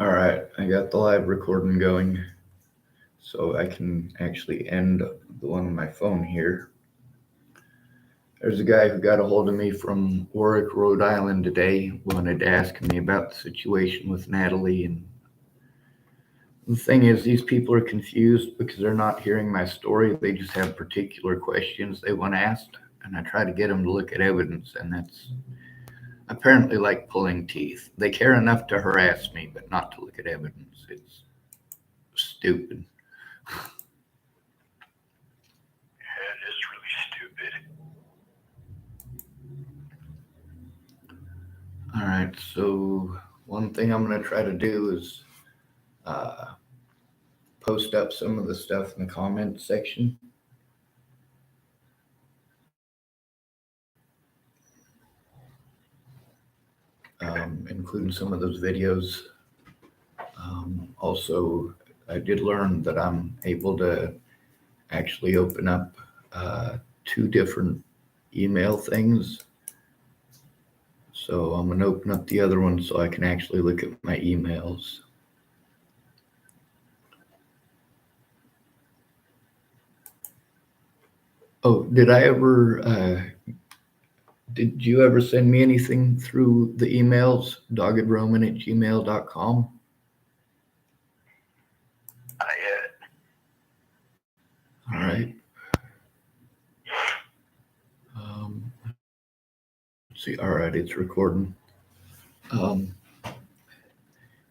All right, I got the live recording going, so I can actually end the one on my phone here. There's a guy who got a hold of me from Warwick, Rhode Island today, wanted to ask me about the situation with Natalie. And the thing is, these people are confused because they're not hearing my story. They just have particular questions they want asked, and I try to get them to look at evidence, and that's apparently like pulling teeth. They care enough to harass me, but not to look at evidence. It's stupid. Yeah, it is really stupid. All right, so one thing I'm going to try to do is post up some of the stuff in the comment section. Including some of those videos. Also, I did learn that I'm able to actually open up two different email things. So I'm going to open up the other one so I can actually look at my emails. Oh, did you ever send me anything through the emails, doggedroman@gmail.com? Not yet. All right. Let's see. All right, it's recording.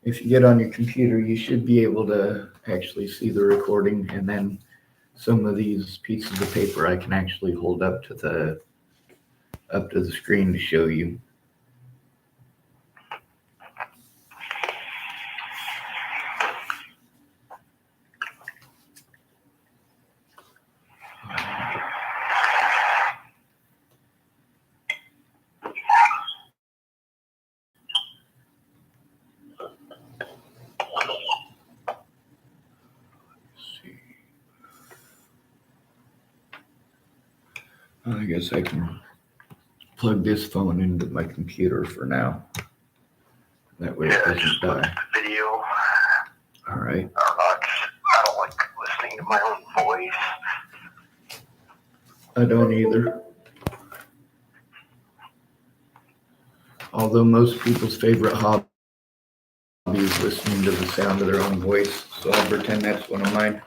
If you get on your computer, you should be able to actually see the recording, and then some of these pieces of paper I can actually hold up to the screen to show you. I guess I can plug this phone into my computer for now. That way it doesn't die. The video. All right. I don't like listening to my own voice. I don't either. Although most people's favorite hobby is listening to the sound of their own voice, so I'll pretend that's one of mine.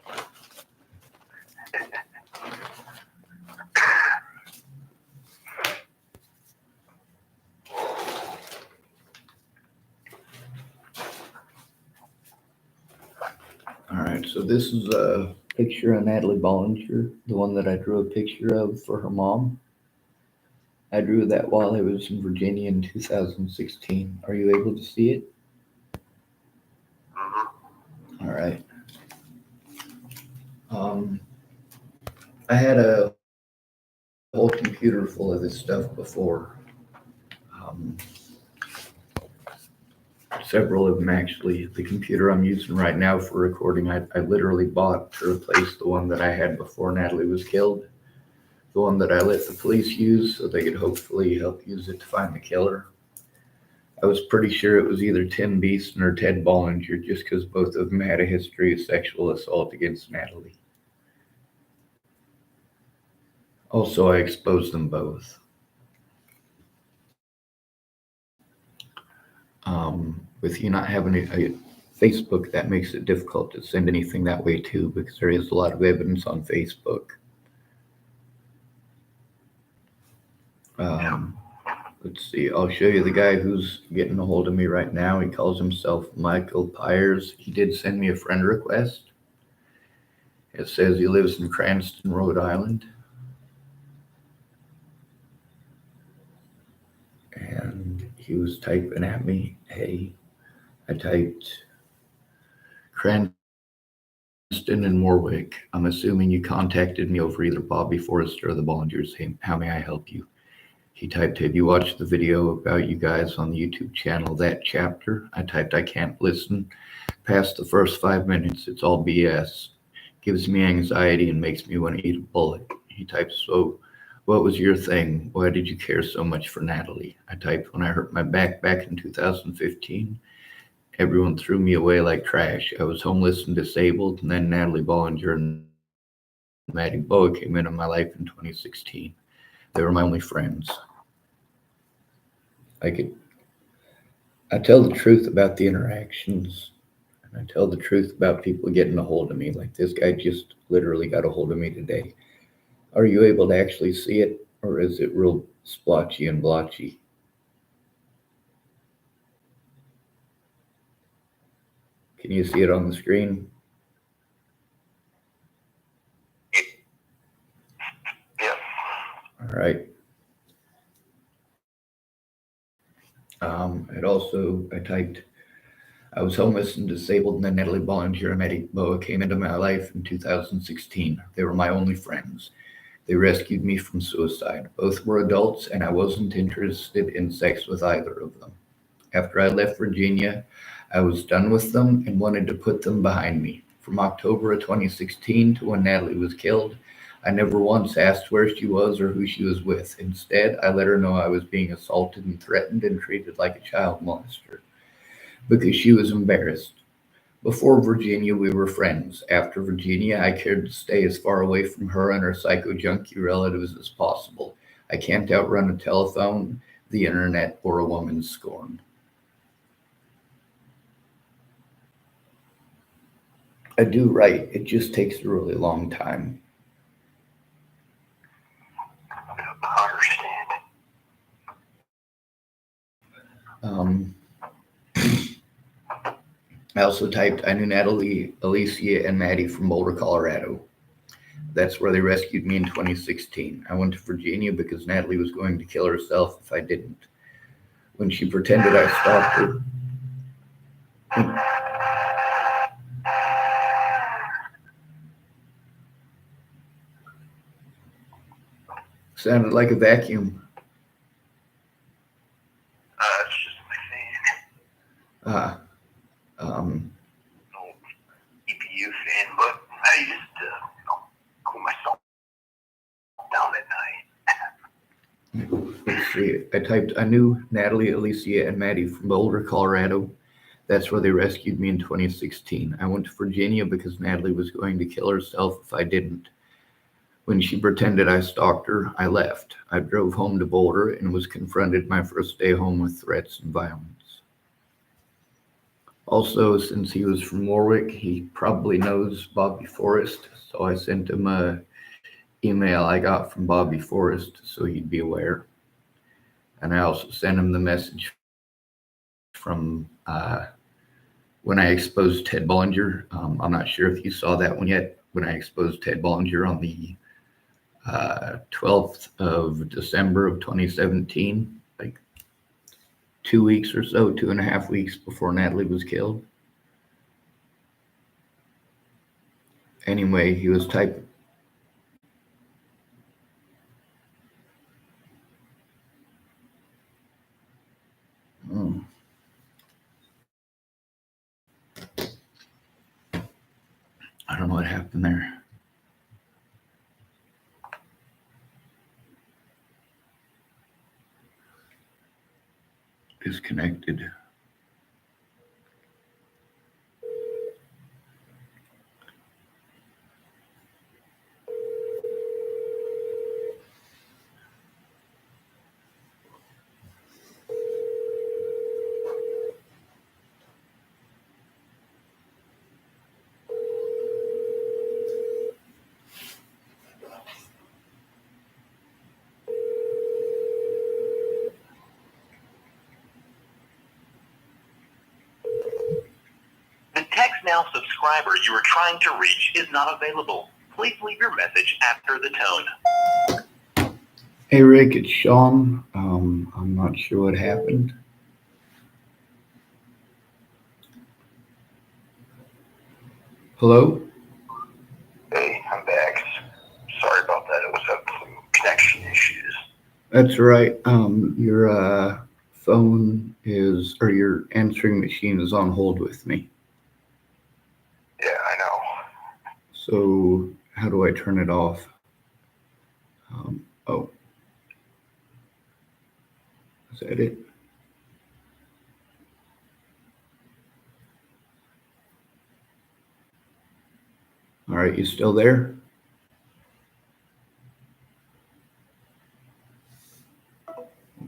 All right, so this is a picture of Natalie Bollinger, the one that I drew a picture of for her mom. I drew that while I was in Virginia in 2016. Are you able to see it? Mm-hmm. All right. I had a whole computer full of this stuff before. Several of them actually. The computer I'm using right now for recording, I literally bought to replace the one that I had before Natalie was killed. The one that I let the police use so they could hopefully help use it to find the killer. I was pretty sure it was either Tim Beeson or Ted Bollinger just because both of them had a history of sexual assault against Natalie. Also, I exposed them both. With you not having a Facebook, that makes it difficult to send anything that way too, because there is a lot of evidence on Facebook. Let's see, I'll show you the guy who's getting a hold of me right now. He calls himself Michael Pyers. He did send me a friend request. It says he lives in Cranston, Rhode Island. And he was typing at me, hey, I typed Cranston and Warwick. I'm assuming you contacted me over either Bobby Forrester or the Bollingers. Hey, how may I help you? He typed, have you watched the video about you guys on the YouTube channel, that chapter? I typed, I can't listen past the first 5 minutes. It's all BS. Gives me anxiety and makes me want to eat a bullet. He types, so what was your thing? Why did you care so much for Natalie? I typed, when I hurt my back in 2015, Everyone threw me away like trash. I was homeless and disabled, and then Natalie Bollinger and Maddie Boa came into my life in 2016. They were my only friends. I could I tell the truth about the interactions, and I tell the truth about people getting a hold of me. Like this guy just literally got a hold of me today. Are you able to actually see it, or is it real splotchy and blotchy? Can you see it on the screen? Yes. All right. It also, I typed, I was homeless and disabled, and then Natalie Bollinger and Maddie Boa came into my life in 2016. They were my only friends. They rescued me from suicide. Both were adults, and I wasn't interested in sex with either of them. After I left Virginia, I was done with them and wanted to put them behind me. From October of 2016 to when Natalie was killed, I never once asked where she was or who she was with. Instead, I let her know I was being assaulted and threatened and treated like a child molester because she was embarrassed. Before Virginia, we were friends. After Virginia, I cared to stay as far away from her and her psycho junkie relatives as possible. I can't outrun a telephone, the internet, or a woman's scorn. I do write, it just takes a really long time. I understand. Um, I also typed, I knew Natalie, Alicia, and Maddie from Boulder, Colorado. That's where they rescued me in 2016. I went to Virginia because Natalie was going to kill herself if I didn't. When she pretended I stalked her, sounded like a vacuum. It's just my fan. Ah, um, No EPU fan, but I used to, cool myself down at night. let's see. I typed, I knew Natalie, Alicia, and Maddie from Boulder, Colorado. That's where they rescued me in 2016. I went to Virginia because Natalie was going to kill herself if I didn't. When she pretended I stalked her, I left. I drove home to Boulder and was confronted my first day home with threats and violence. Also, since he was from Warwick, he probably knows Bobby Forrest, so I sent him a email I got from Bobby Forrest so he'd be aware. And I also sent him the message from when I exposed Ted Bollinger. I'm not sure if you saw that one yet. When I exposed Ted Bollinger on the 12th of December of 2017, like 2 weeks or so, 2.5 weeks before Natalie was killed. Anyway, he was typing. Oh, I don't know what happened there. Disconnected. The text now subscriber you are trying to reach is not available. Please leave your message after the tone. Hey Rick, it's Sean. I'm not sure what happened. Hello? Hey, I'm back. Sorry about that. It was having some connection issues. That's right. Your phone is, or your answering machine is on hold with me. Yeah, I know. So how do I turn it off? Oh, is that it? right, you still there?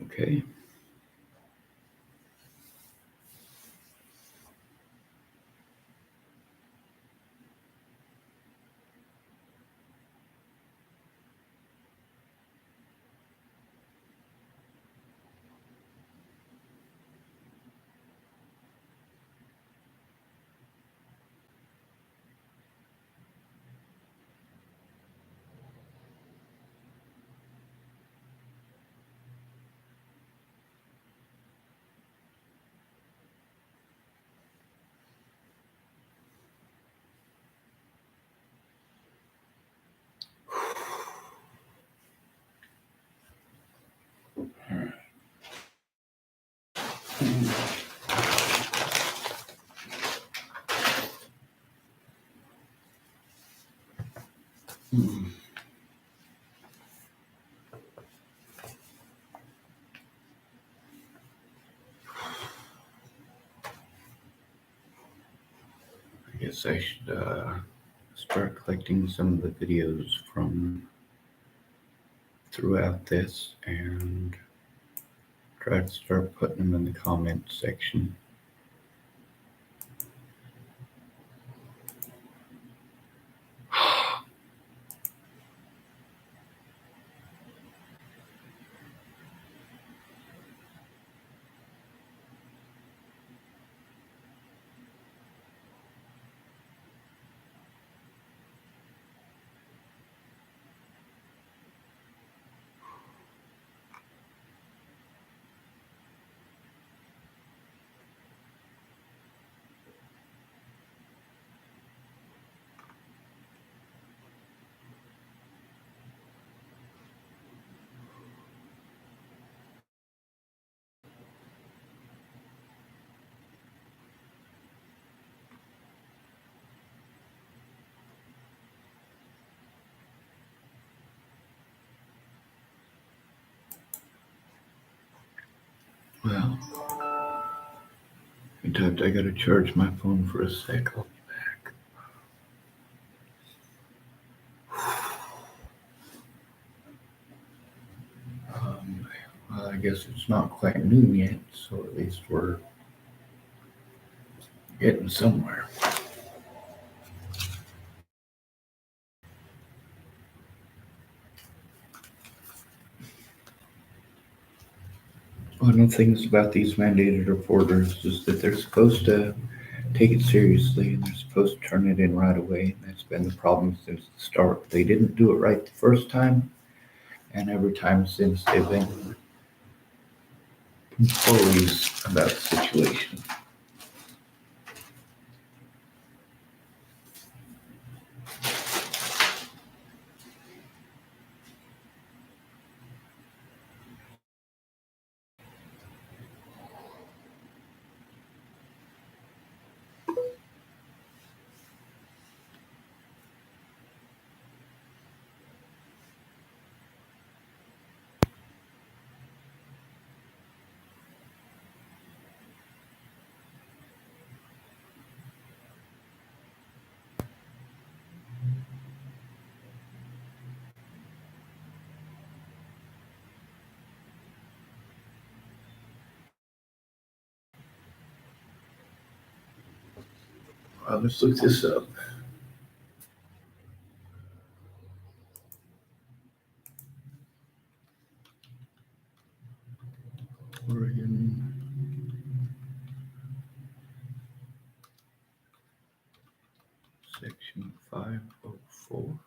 Okay. I guess I should start collecting some of the videos from throughout this and try to start putting them in the comment section. Well, in fact, I gotta charge my phone for a sec. I'll be back. Well, I guess it's not quite noon yet, so at least we're getting somewhere. One of the things about these mandated reporters is that they're supposed to take it seriously and they're supposed to turn it in right away. And that's been the problem since the start. They didn't do it right the first time, and every time since they've been composed about the situation. Let's look this up. Oregon Section 504.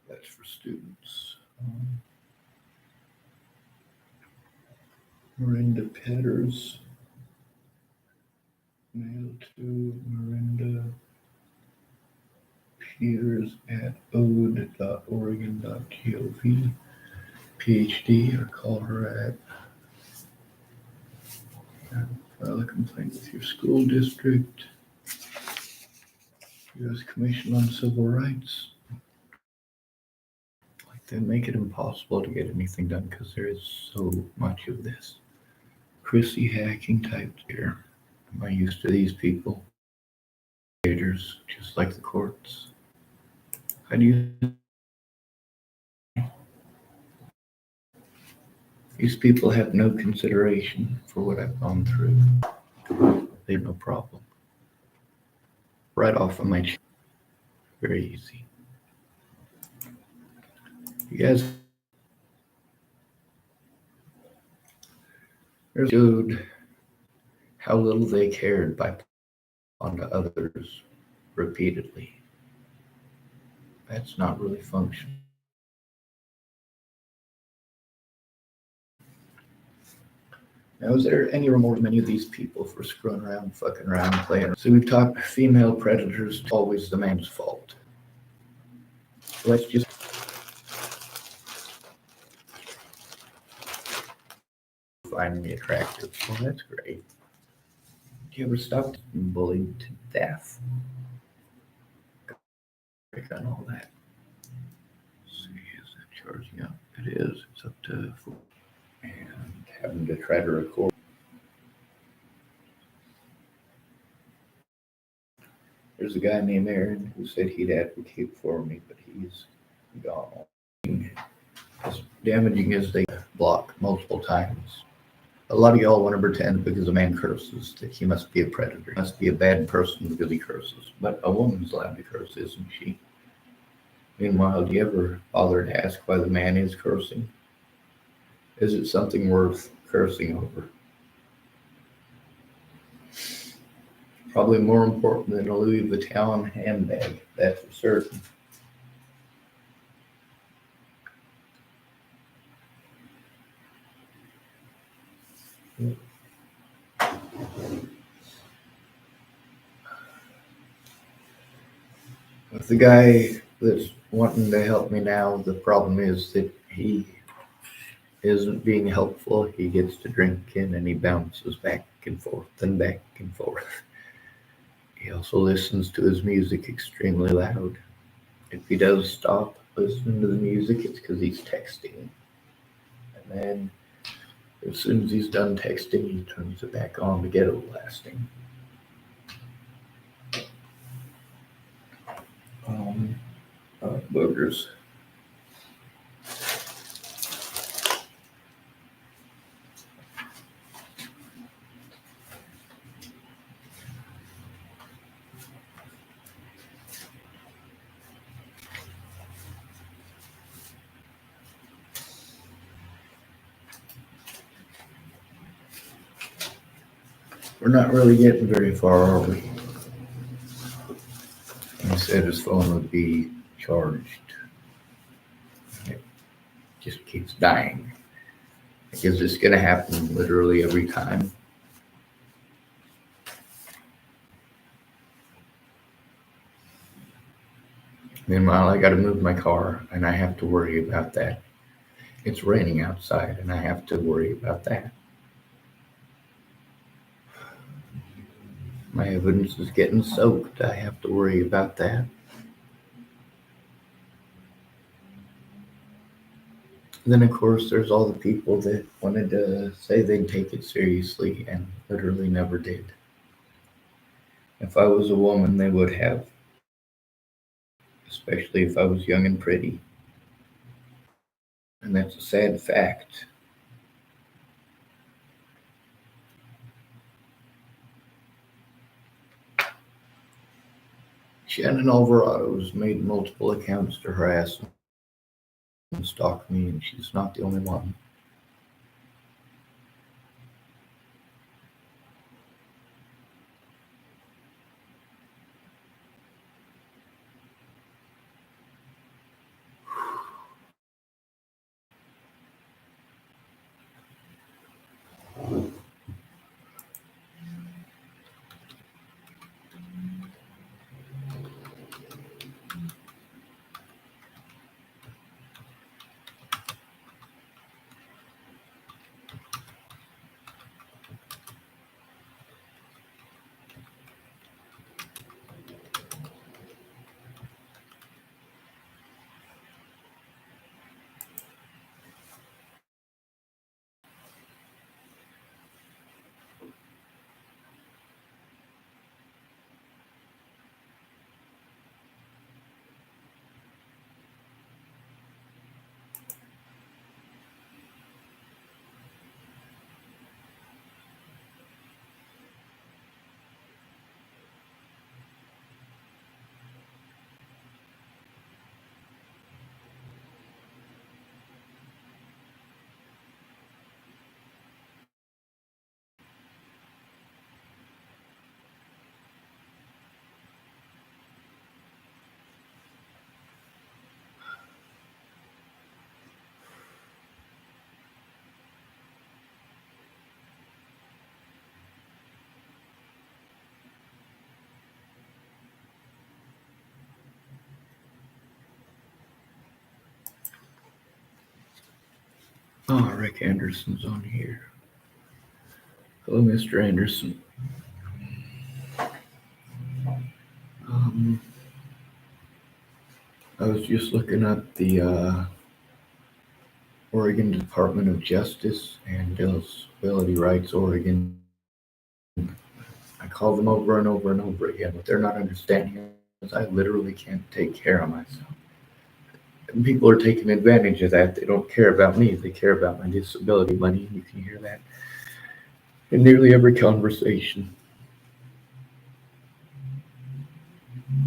That's for students. Miranda Petters. Mail to Miranda Peters at ode.oregon.gov. PhD, or call her at File a complaint with your school district. U.S. Commission on Civil Rights. Like they make it impossible to get anything done because there is so much of this. Chrissy hacking typed here. Am I used to these people? Just like the courts. How do you? These people have no consideration for what I've gone through. They have no problem. Right off of my chest. Very easy. You guys showed how little they cared by onto others repeatedly. That's not really functional. Now, is there any remorse from any of these people for screwing around, fucking around, playing? So we've taught female predators always the man's fault. Let's just find me attractive. Well, that's great. Do you ever stop being bullied to death? Break on all that. Let's see, is that charging up? It is. It's up to 4. And having to try to record. There's a guy named Aaron who said he'd advocate for me, but he's gone. As damaging as they block multiple times. A lot of y'all want to pretend because a man curses that he must be a predator. He must be a bad person because he curses. But a woman's allowed to curse, isn't she? Meanwhile, do you ever bother to ask why the man is cursing? Is it something worth cursing over? Probably more important than a Louis Vuitton handbag, that's for certain. With the guy that's wanting to help me now, the problem is that he isn't being helpful. He gets to drinking and he bounces back and forth and back and forth. He also listens to his music extremely loud. If he does stop listening to the music, it's because he's texting. And then as soon as he's done texting, he turns it back on to ghetto blasting. Boogers. We're not really getting very far, are we? He said his phone would be charged. It just keeps dying. Is this going to happen literally every time? Meanwhile, I got to move my car and I have to worry about that. It's raining outside and I have to worry about that. My evidence is getting soaked. I have to worry about that. Then, of course, there's all the people that wanted to say they'd take it seriously and literally never did. If I was a woman, they would have, especially if I was young and pretty. And that's a sad fact. Shannon Alvarado's made multiple accounts to harass and stalk me, and she's not the only one. Oh, Rick Anderson's on here. Hello, Mr. Anderson. Um, I was just looking up the Oregon Department of Justice and Disability Rights Oregon. I call them over and over and over again. What they're not understanding is I literally can't take care of myself. And people are taking advantage of that. They don't care about me. They care about my disability money. You can hear that in nearly every conversation.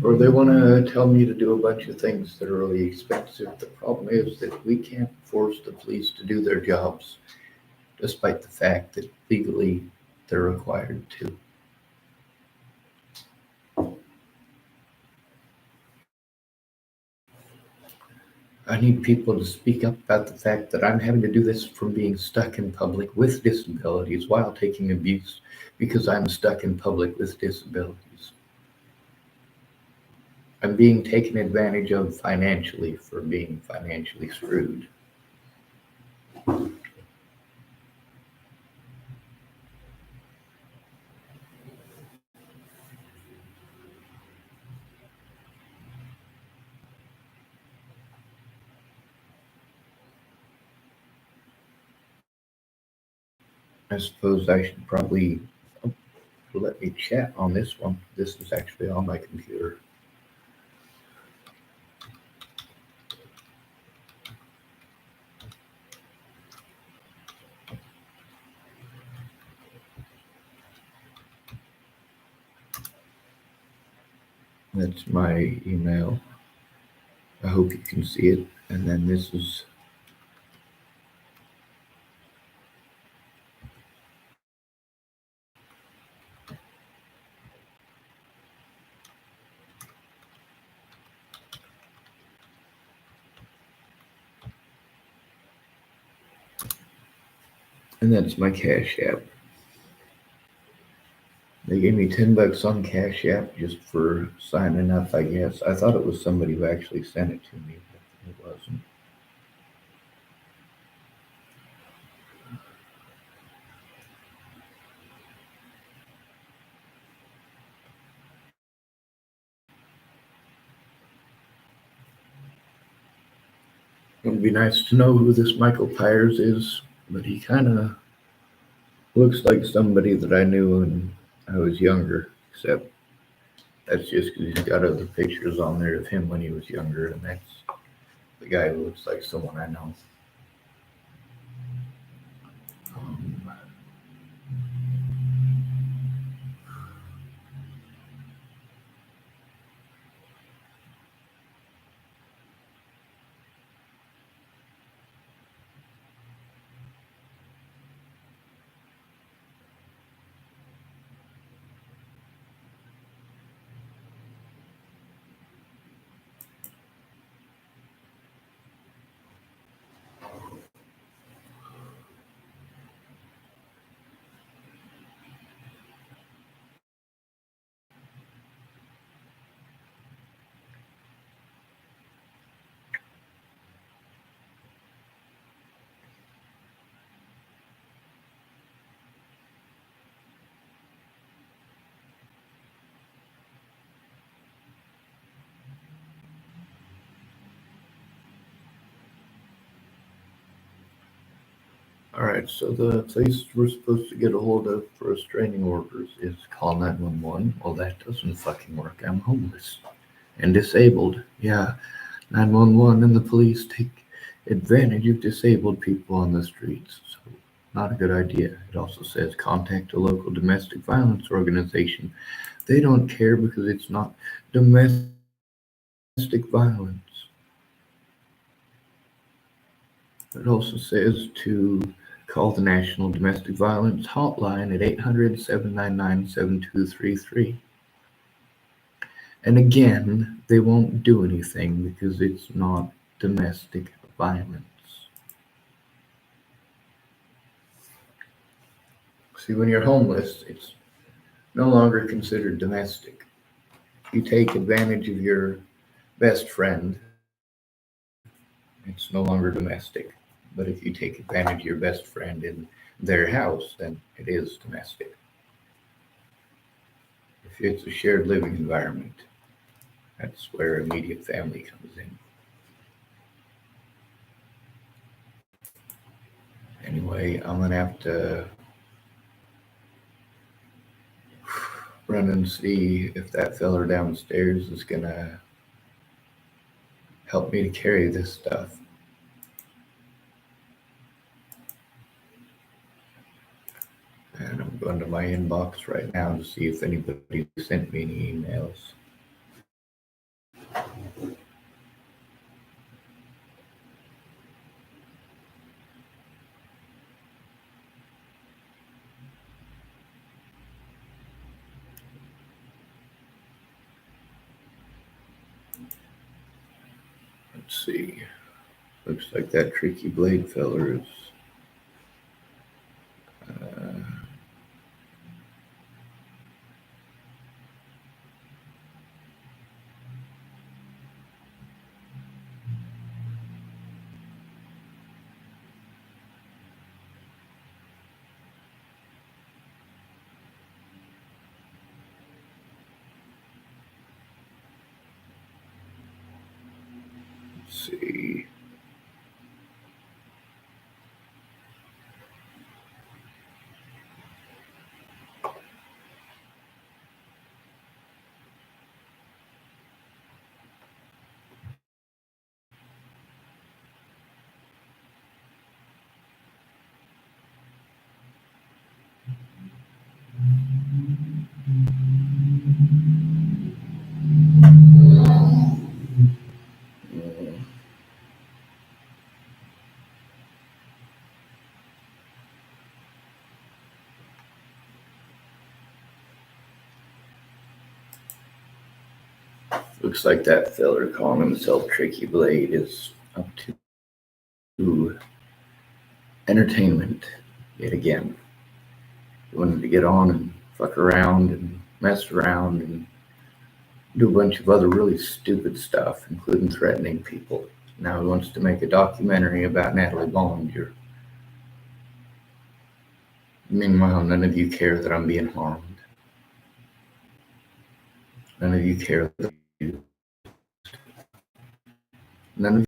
Or they want to tell me to do a bunch of things that are really expensive. The problem is that we can't force the police to do their jobs, despite the fact that legally they're required to. I need people to speak up about the fact that I'm having to do this from being stuck in public with disabilities while taking abuse because I'm stuck in public with disabilities. I'm being taken advantage of financially for being financially screwed. I suppose I should probably let me chat on this one. This is actually on my computer. That's my email. I hope you can see it. And then this is and that's my Cash App. They gave me $10 on Cash App just for signing up, I guess. I thought it was somebody who actually sent it to me, but it wasn't. It would be nice to know who this Michael Pyers is, but he kind of looks like somebody that I knew when I was younger, except that's just because he's got other pictures on there of him when he was younger, and that's the guy who looks like someone I know. Um, all right, so the place we're supposed to get a hold of for restraining orders is call 911. Well, that doesn't fucking work. I'm homeless and disabled. Yeah, 911 and the police take advantage of disabled people on the streets. So, not a good idea. It also says contact a local domestic violence organization. They don't care because it's not domestic violence. It also says to call the National Domestic Violence Hotline at 800-799-7233. And again, they won't do anything because it's not domestic violence. See, when you're homeless, it's no longer considered domestic. You take advantage of your best friend, it's no longer domestic. But if you take advantage of your best friend in their house, then it is domestic. If it's a shared living environment, that's where immediate family comes in. Anyway, I'm gonna have to run and see if that feller downstairs is gonna help me to carry this stuff. And I'm going to my inbox right now to see if anybody sent me any emails. Let's see. Looks like that tricky blade feller is. Let's see. Looks like that feller calling himself Tricky Blade is up to entertainment yet again. He wanted to get on and fuck around and mess around and do a bunch of other really stupid stuff, including threatening people. Now he wants to make a documentary about Natalie Bollinger. Meanwhile, none of you care that I'm being harmed. None of you care that none of